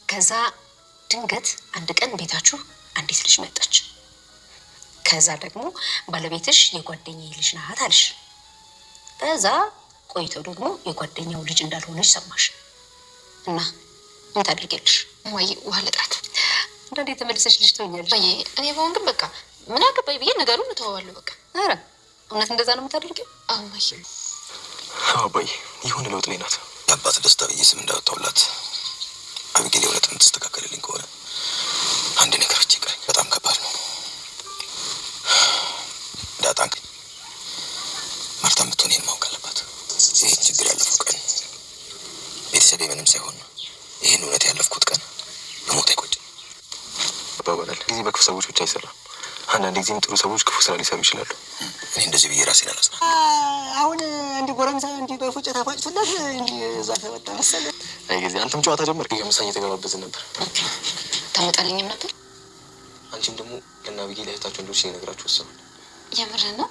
ከዛ ድንገት አንድ ቀን ቤታችሁ አንዲት ልጅ መጣች። ከዛ ደግሞ ባለቤትሽ የጓደኛዬ ልጅ ናት አልሽ። ከዛ ቆይተው ደግሞ የጓደኛው ልጅ እንዳልሆነች ሰማሽ እና ምን ታደርጊያለሽ? እማዬ ውሃ ልጥራት። እንዳንዴ የተመለሰች ልጅ ትሆኛለሽ። እማዬ እኔ በአሁን ግን በቃ ምን አገባኝ ብዬ ነገሩን እተዋዋለሁ። በቃ ኧረ እውነት እንደዛ ነው የምታደርጊው? አዎ እማዬ። አባዬ የሆነ ለውጥ ላይ ናት። የአባት ደስታ ብዬ ስም እንዳወጣሁላት አቢጌል የእውነት የምትስተካከልልኝ ከሆነ አንድ ነገር ብቻ ይቀረኝ። በጣም ከባድ ነው። ዳጣን ማርታ የምትሆን ይህን ማወቅ አለባት። ይህን ችግር ያለፈው ቀን ቤተሰቤ ምንም ሳይሆን ይህን እውነት ያለፍኩት ቀን በሞት አይቆጭም። አባባላል ጊዜ በክፉ ሰዎች ብቻ አይሰራም። አንዳንድ ጊዜም ጥሩ ሰዎች ክፉ ስራ ሊሰሩ ይችላሉ። እኔ እንደዚህ ብዬ ራሴን አላጽናም። አሁን እንዲህ ጎረምሳ እንዲህ በፉጨት አፋጭቶላት እንዲህ እዛ ተመጣ መሰለ። አይ ጊዜ አንተም ጨዋታ ጀመርክ። ከምሳ እየተገባበዝን ነበር። ታመጣልኝም ነበር። አንቺም ደግሞ ለናብዬ ለእህታቸው እንደሆነች ሊነግራችሁ ወሰኑ። የምር ነው?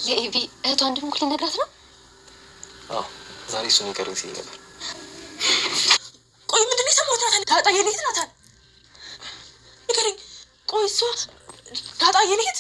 ለኤቢ እህቷ እንደሆንኩ ሊነግራት ነው? አዎ ዛሬ እሱን ይቀርብ ሲል ነበር። ቆይ ምንድን ነው የሰማሁት? ናታን ዳጣ የኔት ናታን ንገረኝ። ቆይ እሷ ዳጣ የኔት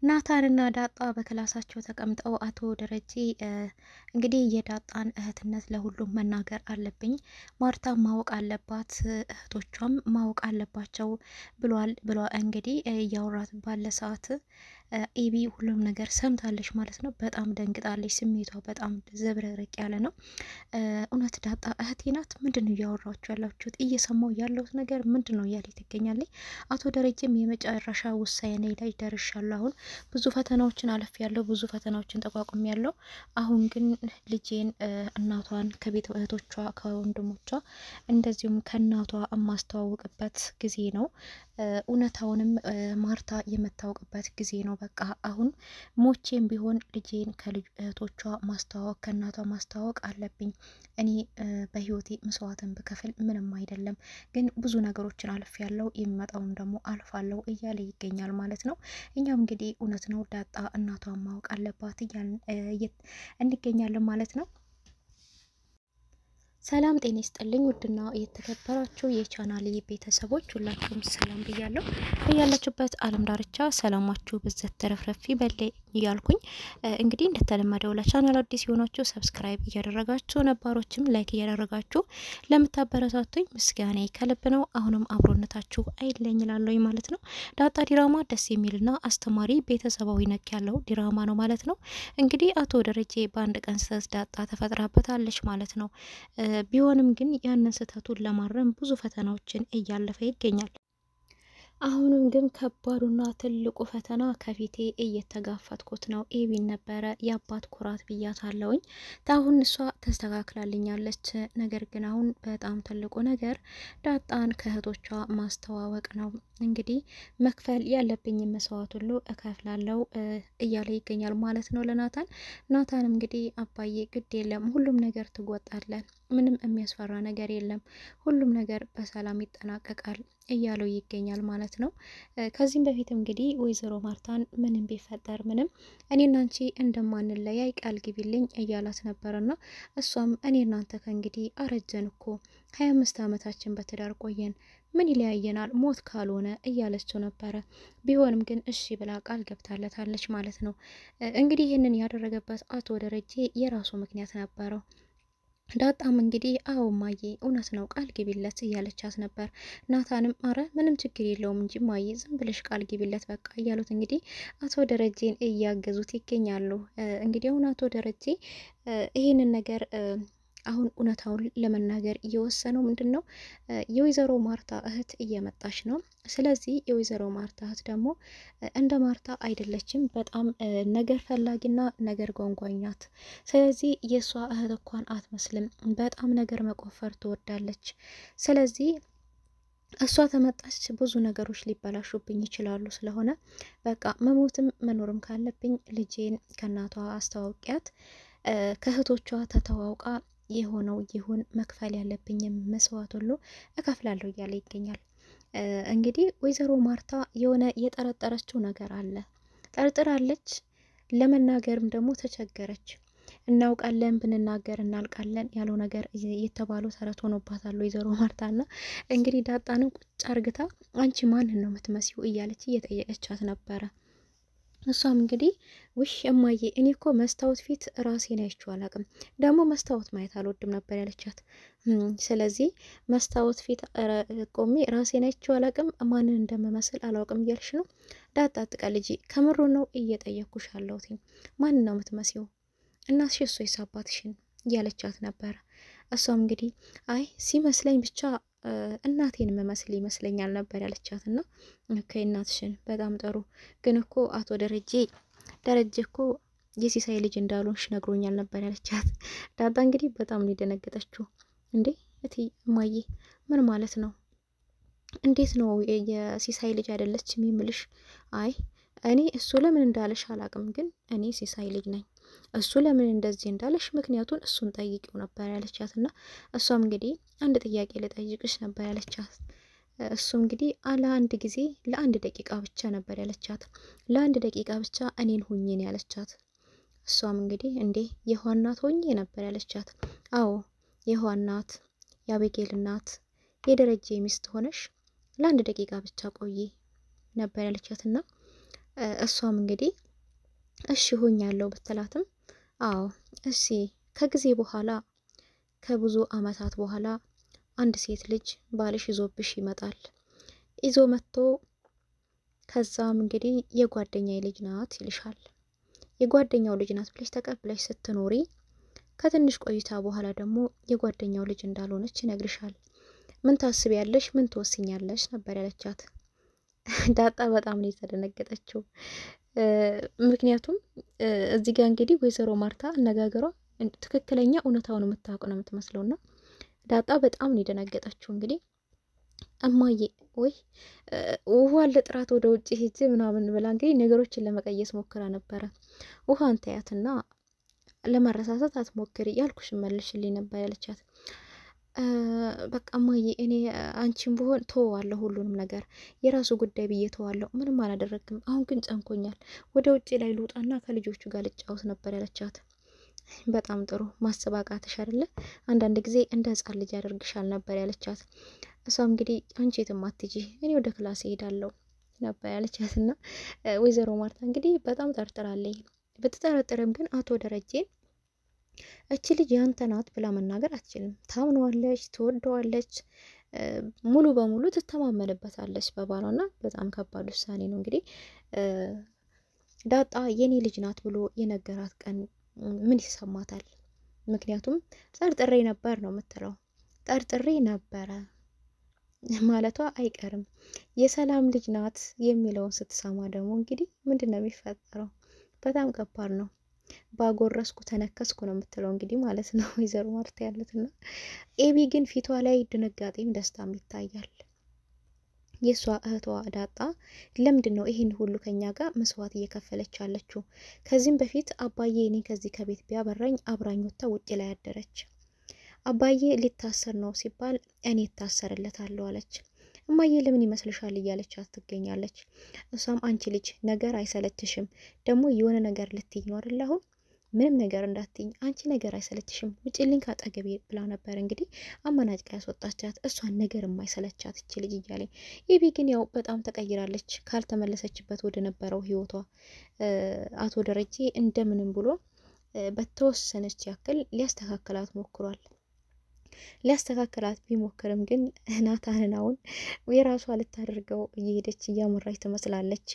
ናታንና ዳጣ በክላሳቸው ተቀምጠው አቶ ደረጀ እንግዲህ የዳጣን እህትነት ለሁሉም መናገር አለብኝ፣ ማርታ ማወቅ አለባት፣ እህቶቿም ማወቅ አለባቸው ብሏል። እንግዲህ እያወራት ባለ ሰዓት ኤቢ ሁሉም ነገር ሰምታለች ማለት ነው። በጣም ደንግጣለች። ስሜቷ በጣም ዘብረርቅ ያለ ነው። እውነት ዳጣ እህቴ ናት? ምንድን ነው እያወራችሁ ያላችሁት? እየሰማው ያለሁት ነገር ምንድን ነው እያለ ትገኛለች። አቶ ደረጀም የመጨረሻ ውሳኔ ላይ ደርሻለሁ። አሁን ብዙ ፈተናዎችን አለፍ ያለው ብዙ ፈተናዎችን ተቋቁም ያለው አሁን ግን ልጄን እናቷን ከቤት እህቶቿ ከወንድሞቿ እንደዚሁም ከእናቷ የማስተዋውቅበት ጊዜ ነው። እውነታውንም ማርታ የምታውቅበት ጊዜ ነው። በቃ አሁን ሞቼም ቢሆን ልጄን ከልጅ እህቶቿ ማስተዋወቅ ከእናቷ ማስተዋወቅ አለብኝ። እኔ በህይወቴ መስዋዕትን ብከፍል ምንም አይደለም፣ ግን ብዙ ነገሮችን አልፍ ያለው የሚመጣውን ደግሞ አልፋለሁ እያለ ይገኛል ማለት ነው። እኛም እንግዲህ እውነት ነው ዳጣ እናቷን ማወቅ አለባት እያልን እንገኛለን ማለት ነው። ሰላም ጤና ይስጥልኝ። ውድና የተከበራችሁ የቻናሌ ቤተሰቦች ሁላችሁም ሰላም ብያለሁ። እያላችሁበት ዓለም ዳርቻ ሰላማችሁ ብዘት ተረፍረፊ በላይ እያልኩኝ እንግዲህ እንደተለመደው ለቻናል አዲስ የሆናችሁ ሰብስክራይብ እያደረጋችሁ ነባሮችም ላይክ እያደረጋችሁ ለምታበረታቱኝ ምስጋና ከልብ ነው። አሁንም አብሮነታችሁ አይለኝ እላለሁኝ ማለት ነው። ዳጣ ዲራማ ደስ የሚልና አስተማሪ ቤተሰባዊ ነክ ያለው ዲራማ ነው ማለት ነው። እንግዲህ አቶ ደረጀ በአንድ ቀን ስህተት ዳጣ ተፈጥራበታለች ማለት ነው። ቢሆንም ግን ያንን ስህተቱን ለማረም ብዙ ፈተናዎችን እያለፈ ይገኛል። አሁንም ግን ከባዱና ትልቁ ፈተና ከፊቴ እየተጋፈጥኩት ነው። ኤቢን ነበረ የአባት ኩራት ብያታለሁኝ። አሁን እሷ ተስተካክላልኛለች። ነገር ግን አሁን በጣም ትልቁ ነገር ዳጣን ከእህቶቿ ማስተዋወቅ ነው። እንግዲህ መክፈል ያለብኝ መስዋዕት ሁሉ እከፍላለሁ እያለ ይገኛል ማለት ነው ለናታን። ናታን እንግዲህ አባዬ ግድ የለም ሁሉም ነገር ትወጣለን፣ ምንም የሚያስፈራ ነገር የለም፣ ሁሉም ነገር በሰላም ይጠናቀቃል እያለው ይገኛል ማለት ነው። ከዚህም በፊት እንግዲህ ወይዘሮ ማርታን ምንም ቢፈጠር ምንም እኔና አንቺ እንደማንለያይ ቃል ግቢልኝ እያላት ነበርና እሷም እኔ እናንተ ከእንግዲህ አረጀን እኮ 25 ዓመታችን በትዳር ቆየን፣ ምን ይለያየናል ሞት ካልሆነ እያለችው ነበረ። ቢሆንም ግን እሺ ብላ ቃል ገብታለታለች ማለት ነው። እንግዲህ ይህንን ያደረገበት አቶ ደረጀ የራሱ ምክንያት ነበረው። ዳጣም እንግዲህ አዎ ማዬ እውነት ነው ቃል ግቢለት እያለቻት ነበር። ናታንም አረ ምንም ችግር የለውም እንጂ ማዬ ዝም ብለሽ ቃል ግቢለት በቃ እያሉት እንግዲህ አቶ ደረጀን እያገዙት ይገኛሉ። እንግዲህ አሁን አቶ ደረጀ ይህንን ነገር አሁን እውነታውን ለመናገር እየወሰነው ምንድን ነው የወይዘሮ ማርታ እህት እየመጣች ነው። ስለዚህ የወይዘሮ ማርታ እህት ደግሞ እንደ ማርታ አይደለችም፣ በጣም ነገር ፈላጊና ነገር ጓንጓኝ ናት። ስለዚህ የእሷ እህት እንኳን አትመስልም፣ በጣም ነገር መቆፈር ትወዳለች። ስለዚህ እሷ ተመጣች ብዙ ነገሮች ሊበላሹብኝ ይችላሉ። ስለሆነ በቃ መሞትም መኖርም ካለብኝ ልጄን ከእናቷ አስተዋውቂያት ከእህቶቿ ተተዋውቃ የሆነው ይሁን መክፈል ያለብኝ መስዋዕት ሁሉ እከፍላለሁ እያለ ይገኛል። እንግዲህ ወይዘሮ ማርታ የሆነ የጠረጠረችው ነገር አለ፣ ጠርጥራለች። ለመናገርም ደግሞ ተቸገረች። እናውቃለን ብንናገር እናልቃለን ያለው ነገር የተባሉ ተረት ሆኖባታል ወይዘሮ ማርታና እንግዲህ ዳጣንም ቁጭ አርግታ አንቺ ማንን ነው የምትመስዩ እያለች እየጠየቀቻት ነበረ። እሷም እንግዲህ ውሽ እማዬ እኔ እኮ መስታወት ፊት ራሴን አይቼው አላቅም፣ ደግሞ መስታወት ማየት አልወድም ነበር ያለቻት። ስለዚህ መስታወት ፊት ቆሜ ራሴን አይቼው አላቅም፣ ማንን እንደምመስል አላውቅም እያልሽ ነው? ዳጣ አትቀልጂ፣ ከምሩ ነው እየጠየኩሽ አለሁት። ማንን ነው የምትመስየው? እናትሽ እሱ አባትሽን እያለቻት ነበረ። እሷም እንግዲህ አይ ሲመስለኝ ብቻ እናቴን መመስል ይመስለኛል ነበር ያለቻት። እና እናትሽን በጣም ጥሩ፣ ግን እኮ አቶ ደረጀ እኮ የሲሳይ ልጅ እንዳልሆንሽ ነግሮኛል ነበር ያለቻት። ዳጣ እንግዲህ በጣም ነው የደነገጠችው። እንዴ እቲ እማዬ ምን ማለት ነው? እንዴት ነው የሲሳይ ልጅ አይደለችም የሚልሽ? አይ እኔ እሱ ለምን እንዳለሽ አላቅም፣ ግን እኔ ሲሳይ ልጅ ነኝ። እሱ ለምን እንደዚህ እንዳለሽ ምክንያቱን እሱን ጠይቂው ነበር ያለቻት። እና እሷም እንግዲህ አንድ ጥያቄ ልጠይቅሽ ነበር ያለቻት። እሱ እንግዲህ ለአንድ ጊዜ ለአንድ ደቂቃ ብቻ ነበር ያለቻት። ለአንድ ደቂቃ ብቻ እኔን ሁኝን ያለቻት። እሷም እንግዲህ እንዴ የዋናት ሆኜ ነበር ያለቻት። አዎ የዋናት የአቤጌል እናት የደረጀ ሚስት ሆነሽ ለአንድ ደቂቃ ብቻ ቆይ ነበር ያለቻት። እና እሷም እንግዲህ እሺ ሆኛለሁ ብትላትም አዎ እሺ ከጊዜ በኋላ ከብዙ አመታት በኋላ አንድ ሴት ልጅ ባልሽ ይዞብሽ ይመጣል። ይዞ መጥቶ ከዛም እንግዲህ የጓደኛዬ ልጅ ናት ይልሻል። የጓደኛው ልጅ ናት ብለሽ ተቀብለሽ ስትኖሪ ከትንሽ ቆይታ በኋላ ደግሞ የጓደኛው ልጅ እንዳልሆነች ይነግርሻል። ምን ታስቢያለሽ? ምን ትወስኛለሽ? ነበር ያለቻት። ዳጣ በጣም ነው የተደነገጠችው። ምክንያቱም እዚህ ጋር እንግዲህ ወይዘሮ ማርታ አነጋገሯ ትክክለኛ እውነታውን የምታውቅ ነው የምትመስለውና ዳጣ በጣም ነው የደነገጠችው። እንግዲህ እማዬ ወይ ውሃ ለጥራት ወደ ውጭ ሄጅ ምናምን ብላ እንግዲህ ነገሮችን ለመቀየስ ሞክራ ነበረ። ውሃን ተያትና ለመረሳሳት አትሞክሪ ያልኩሽ መልሽልኝ ነበር ያለቻት። በቃ እማዬ እኔ አንቺን ብሆን ተወዋለሁ፣ ሁሉንም ነገር የራሱ ጉዳይ ብዬ ተዋለሁ፣ ምንም አላደረግም። አሁን ግን ጨንኮኛል፣ ወደ ውጭ ላይ ልውጣና ከልጆቹ ጋር ልጫወት ነበር ያለቻት። በጣም ጥሩ ማሰብ አቃተሽ አይደለ? አንዳንድ ጊዜ እንደ ህጻን ልጅ ያደርግሻል ነበር ያለቻት። እሷም እንግዲህ አንቺ የትም አትጂ፣ እኔ ወደ ክላስ እሄዳለሁ ነበር ያለቻት። እና ወይዘሮ ማርታ እንግዲህ በጣም ጠርጥራለኝ። ብትጠረጥርም ግን አቶ ደረጀን እቺ ልጅ ያንተ ናት ብላ መናገር አትችልም። ታምነዋለች፣ ትወደዋለች፣ ሙሉ በሙሉ ትተማመንበታለች በባሏና በጣም ከባድ ውሳኔ ነው። እንግዲህ ዳጣ የኔ ልጅ ናት ብሎ የነገራት ቀን ምን ይሰማታል? ምክንያቱም ጠርጥሬ ነበር ነው የምትለው። ጠርጥሬ ነበረ ማለቷ አይቀርም። የሰላም ልጅ ናት የሚለውን ስትሰማ ደግሞ እንግዲህ ምንድን ነው የሚፈጠረው? በጣም ከባድ ነው። ባጎረስኩ ተነከስኩ ነው የምትለው እንግዲህ ማለት ነው ወይዘሮ ማርታ ያለትና። ኤቢ ግን ፊቷ ላይ ድንጋጤም ደስታም ይታያል። የእሷ እህቷ ዳጣ ለምንድን ነው ይህን ሁሉ ከኛ ጋር መስዋዕት እየከፈለች ያለችው? ከዚህም በፊት አባዬ እኔ ከዚህ ከቤት ቢያበራኝ አብራኝ ወጥታ ውጭ ላይ ያደረች። አባዬ ሊታሰር ነው ሲባል እኔ እታሰርለታለሁ አለች። እማዬ ለምን ይመስልሻል እያለቻት ትገኛለች። እሷም አንቺ ልጅ ነገር አይሰለችሽም? ደግሞ የሆነ ነገር ልትይኝ ነው አይደል? አሁን ምንም ነገር እንዳትይኝ፣ አንቺ ነገር አይሰለችሽም? ውጭልኝ ካጠገቤ ብላ ነበር እንግዲህ አመናጭቃ ያስወጣቻት። እሷን ነገር የማይሰለቻት እቺ ልጅ እያለኝ። ኤቢ ግን ያው በጣም ተቀይራለች። ካልተመለሰችበት ወደ ነበረው ህይወቷ አቶ ደረጀ እንደምንም ብሎ በተወሰነች ያክል ሊያስተካክላት ሞክሯል። ሊያስተካክላት ቢሞክርም ግን ናታንን አሁን የራሷ ልታደርገው እየሄደች እያመራች ትመስላለች።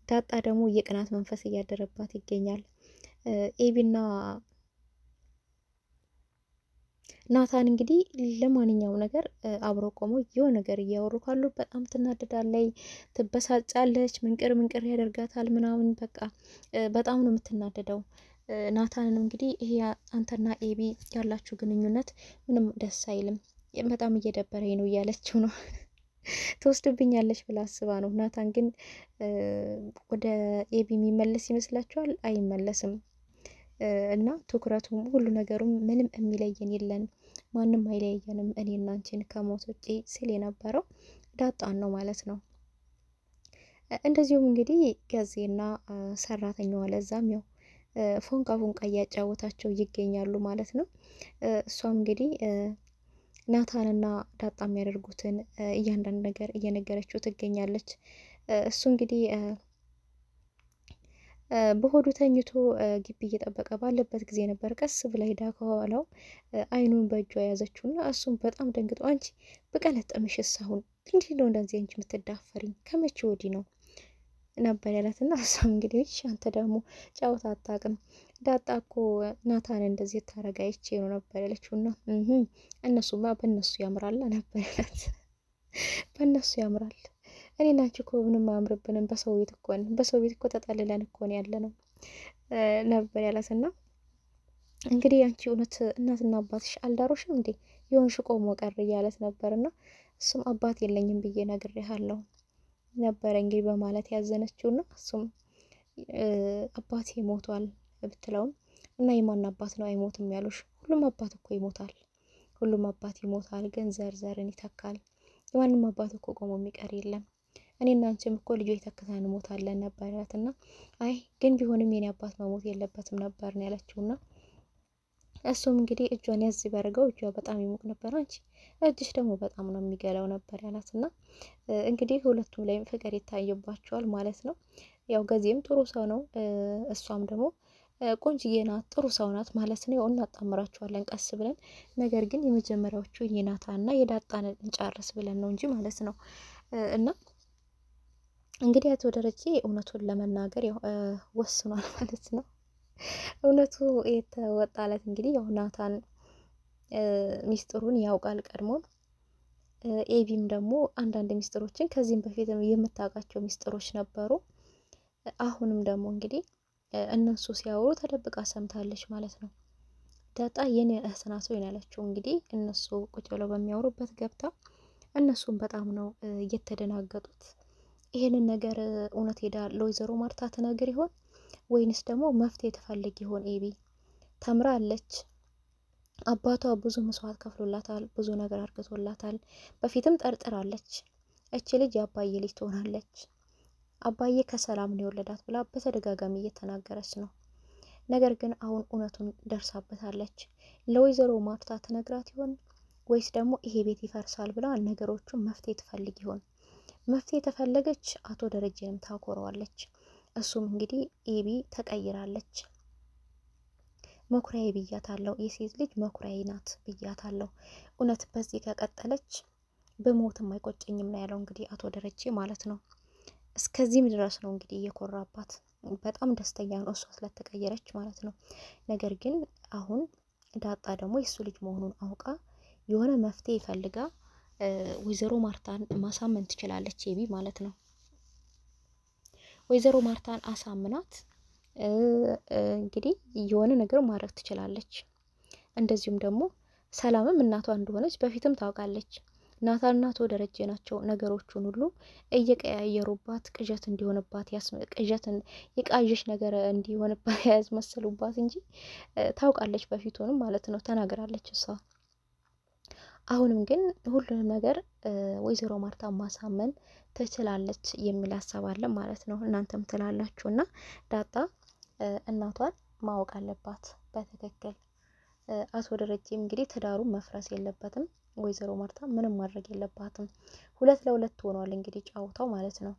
ዳጣ ደግሞ የቅናት መንፈስ እያደረባት ይገኛል። ኤቢና ናታን እንግዲህ ለማንኛውም ነገር አብረው ቆመው የሆነ ነገር እያወሩ ካሉ በጣም ትናደዳለች፣ ትበሳጫለች፣ ምንቅር ያደርጋታል ምናምን። በቃ በጣም ነው የምትናደደው። ናታንን እንግዲህ ይሄ አንተና ኤቢ ያላችሁ ግንኙነት ምንም ደስ አይልም፣ በጣም እየደበረኝ ነው እያለችው ነው። ትወስድብኛለች ብላ አስባ ነው። ናታን ግን ወደ ኤቢ የሚመለስ ይመስላችኋል? አይመለስም። እና ትኩረቱም ሁሉ ነገሩም ምንም የሚለየን የለንም፣ ማንም አይለየንም እኔና አንቺን ከሞት ውጪ ሲል የነበረው ዳጣን ነው ማለት ነው። እንደዚሁም እንግዲህ ገዜና ሰራተኛዋ ለዛም ያው ፎንቃ ፎንቃ እያጫወታቸው ይገኛሉ ማለት ነው። እሷም እንግዲህ ናታንና ዳጣ የሚያደርጉትን እያንዳንድ ነገር እየነገረችው ትገኛለች። እሱ እንግዲህ በሆዱ ተኝቶ ግቢ እየጠበቀ ባለበት ጊዜ ነበር ቀስ ብላ ሄዳ ከኋላው አይኑን በእጇ የያዘችውና እሱም በጣም ደንግጦ አንቺ በቀለጠምሽስ አሁን እንዲህ ነው እንደዚህ አንቺ የምትዳፈሪኝ ከመቼ ወዲህ ነው ነበር ያላትና እሷም እንግዲህ አንተ ደግሞ ጫወታ አታውቅም፣ ዳጣ እኮ ናታን እንደዚህ ታረጋ አይቼ ነው ነበር ያለችውና እነሱማ በእነሱ ያምራል ነበር ያላት። በእነሱ ያምራል እኔና አንቺ እኮ ምንም አያምርብንም፣ በሰው ቤት እኮ ነን፣ በሰው ቤት እኮ ተጠልለን እኮ ነው ያለ ነው ነበር ያላትና እንግዲህ አንቺ እውነት እናትና አባትሽ አልዳሮሽም እንዴ የሆንሽ ቆሞ ቀር እያለት ነበርና እሱም አባት የለኝም ብዬ ነግሬሃለሁ ነበረ እንግዲህ በማለት ያዘነችውና እሱም አባቴ ሞቷል ብትለውም እና የማን አባት ነው አይሞትም ያሉሽ? ሁሉም አባት እኮ ይሞታል፣ ሁሉም አባት ይሞታል፣ ግን ዘርን ይተካል። የማንም አባት እኮ ቆሞ የሚቀር የለም። እኔና አንቺም እኮ ልጆች ተክተን እንሞታለን ነበር ያላትና አይ ግን ቢሆንም የኔ አባት መሞት የለበትም ነበር ነው ያለችውና እሱም እንግዲህ እጇን ያዝ ቢያደርገው እጇ በጣም ይሞቅ ነበር። አንቺ እጅሽ ደግሞ በጣም ነው የሚገላው ነበር ያላትና እንግዲህ ሁለቱም ላይ ፍቅር ይታይባቸዋል ማለት ነው። ያው ገዜም ጥሩ ሰው ነው፣ እሷም ደግሞ ቆንጅዬ ናት፣ ጥሩ ሰው ናት ማለት ነው። እናጣምራቸዋለን ቀስ ብለን፣ ነገር ግን የመጀመሪያዎቹ የናታንና የዳጣን እንጨርስ ብለን ነው እንጂ ማለት ነው። እና እንግዲህ አቶ ደረጀ እውነቱን ለመናገር ያው ወስኗል ማለት ነው። እውነቱ የተወጣለት እንግዲህ ያው ናታን ሚስጥሩን ያውቃል ቀድሞ። ኤቢም ደግሞ አንዳንድ ሚስጥሮችን ከዚህም በፊት የምታውቃቸው ሚስጥሮች ነበሩ። አሁንም ደግሞ እንግዲህ እነሱ ሲያወሩ ተደብቃ ሰምታለች ማለት ነው። ዳጣ የኔ እህት ናት ያለችው እንግዲህ እነሱ ቁጭ ብለው በሚያወሩበት ገብታ እነሱም በጣም ነው እየተደናገጡት። ይሄንን ነገር እውነት ሄዳ ለወይዘሮ ማርታ ትነግር ይሆን ወይንስ ደግሞ መፍትሄ ትፈልግ ይሆን? ኤቢ ተምራለች። አባቷ ብዙ መስዋዕት ከፍሎላታል፣ ብዙ ነገር አርግቶላታል። በፊትም ጠርጥራለች እቺ ልጅ የአባዬ ልጅ ትሆናለች፣ አባዬ ከሰላም ነው የወለዳት ብላ በተደጋጋሚ እየተናገረች ነው። ነገር ግን አሁን እውነቱን ደርሳበታለች። ለወይዘሮ ማርታ ትነግራት ይሆን ወይስ ደግሞ ይሄ ቤት ይፈርሳል ብላ ነገሮቹን መፍትሄ ትፈልግ ይሆን? መፍትሄ ተፈለገች አቶ ደረጀንም ታኮረዋለች። እሱም እንግዲህ ኤቢ ተቀይራለች፣ መኩሪያዬ ብያታለሁ፣ የሴት ልጅ መኩሪያዬ ናት ብያታለሁ። እውነት በዚህ ከቀጠለች በሞትም አይቆጨኝም ነው ያለው እንግዲህ አቶ ደረጀ ማለት ነው። እስከዚህም ድረስ ነው እንግዲህ እየኮራባት፣ በጣም ደስተኛ ነው እሷ ስለተቀየረች ማለት ነው። ነገር ግን አሁን ዳጣ ደግሞ የሱ ልጅ መሆኑን አውቃ የሆነ መፍትሄ ይፈልጋ ወይዘሮ ማርታን ማሳመን ትችላለች ኤቢ ማለት ነው። ወይዘሮ ማርታን አሳምናት እንግዲህ የሆነ ነገር ማድረግ ትችላለች። እንደዚሁም ደግሞ ሰላምም እናቷ እንደሆነች በፊትም ታውቃለች። ናታንና አቶ ደረጀ ናቸው ነገሮቹን ሁሉ እየቀያየሩባት ቅዠት እንዲሆንባት ቅዠትን የቃዠሽ ነገር እንዲሆንባት ያስመሰሉባት እንጂ ታውቃለች በፊቱንም ማለት ነው፣ ተናግራለች እሷ። አሁንም ግን ሁሉንም ነገር ወይዘሮ ማርታ ማሳመን ትችላለች የሚል ሀሳብ አለ ማለት ነው። እናንተም ትላላችሁ እና ዳጣ እናቷን ማወቅ አለባት በትክክል። አቶ ደረጀም እንግዲህ ትዳሩ መፍረስ የለበትም፣ ወይዘሮ ማርታ ምንም ማድረግ የለባትም። 2-2 ሆኗል እንግዲህ ጫውታው ማለት ነው።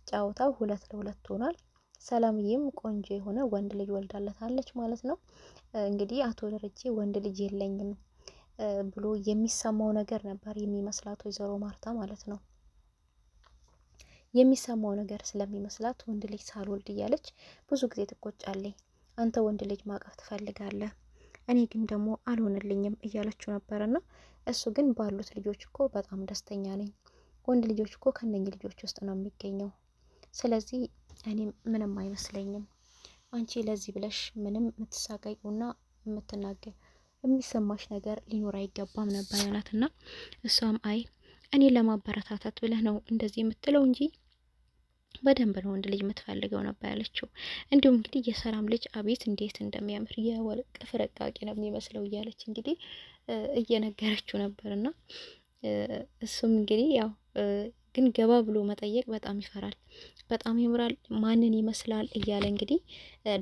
ጫውታው 2-2 ሆኗል። ሰላምዬም ቆንጆ የሆነ ወንድ ልጅ ወልዳለታለች ማለት ነው። እንግዲህ አቶ ደረጀ ወንድ ልጅ የለኝም ብሎ የሚሰማው ነገር ነበር የሚመስላት ወይዘሮ ማርታ ማለት ነው። የሚሰማው ነገር ስለሚመስላት ወንድ ልጅ ሳልወልድ እያለች ብዙ ጊዜ ትቆጫለች። አንተ ወንድ ልጅ ማቀፍ ትፈልጋለህ፣ እኔ ግን ደግሞ አልሆንልኝም እያለችው ነበርና እሱ ግን ባሉት ልጆች እኮ በጣም ደስተኛ ነኝ፣ ወንድ ልጆች እኮ ከነኚህ ልጆች ውስጥ ነው የሚገኘው፣ ስለዚህ እኔም ምንም አይመስለኝም፣ አንቺ ለዚህ ብለሽ ምንም የምትሳቀቂውና የምትናገር የሚሰማሽ ነገር ሊኖር አይገባም ነበር ያላትና እሷም አይ እኔ ለማበረታታት ብለህ ነው እንደዚህ የምትለው እንጂ በደንብ ነው ወንድ ልጅ የምትፈልገው ነበር ያለችው። እንዲሁም እንግዲህ የሰላም ልጅ አቤት እንዴት እንደሚያምር የወርቅ ፍርቃቂ ነው የሚመስለው እያለች እንግዲህ እየነገረችው ነበርና እሱም እንግዲህ ያው ግን ገባ ብሎ መጠየቅ በጣም ይፈራል። በጣም ያምራል፣ ማንን ይመስላል እያለ እንግዲህ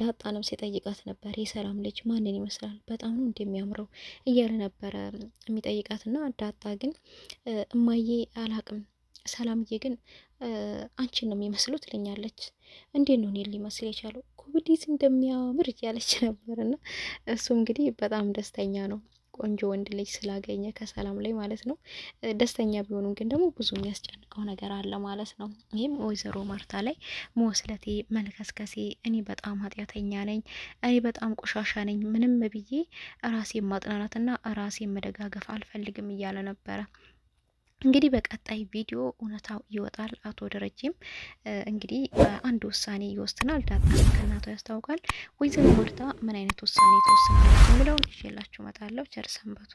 ዳጣንም ሲጠይቃት ነበር። የሰላም ልጅ ማንን ይመስላል በጣም ነው እንደሚያምረው እያለ ነበረ የሚጠይቃትና ዳጣ ግን እማዬ አላቅም፣ ሰላምዬ ግን አንቺን ነው የሚመስሉት ትለኛለች። እንዴት ነው እኔን ሊመስል የቻለው ኮብዲት እንደሚያምር እያለች ነበርና እሱም እንግዲህ በጣም ደስተኛ ነው ቆንጆ ወንድ ልጅ ስላገኘ ከሰላም ላይ ማለት ነው። ደስተኛ ቢሆኑም ግን ደግሞ ብዙ የሚያስጨንቀው ነገር አለ ማለት ነው። ይህም ወይዘሮ ማርታ ላይ መወስለቴ፣ መልከስከሴ፣ እኔ በጣም ኃጢአተኛ ነኝ፣ እኔ በጣም ቆሻሻ ነኝ፣ ምንም ብዬ ራሴን ማጥናናትና ራሴን መደጋገፍ አልፈልግም እያለ ነበረ። እንግዲህ በቀጣይ ቪዲዮ እውነታው ይወጣል። አቶ ደረጀም እንግዲህ አንድ ውሳኔ ይወስናል። ዳጣ ከእናቷ ያስታውቃል። ወይዘሮ ማርታ ምን አይነት ውሳኔ ተወስናለች የሚለውን ይዤላችሁ እመጣለሁ። ቸር ሰንበቱ።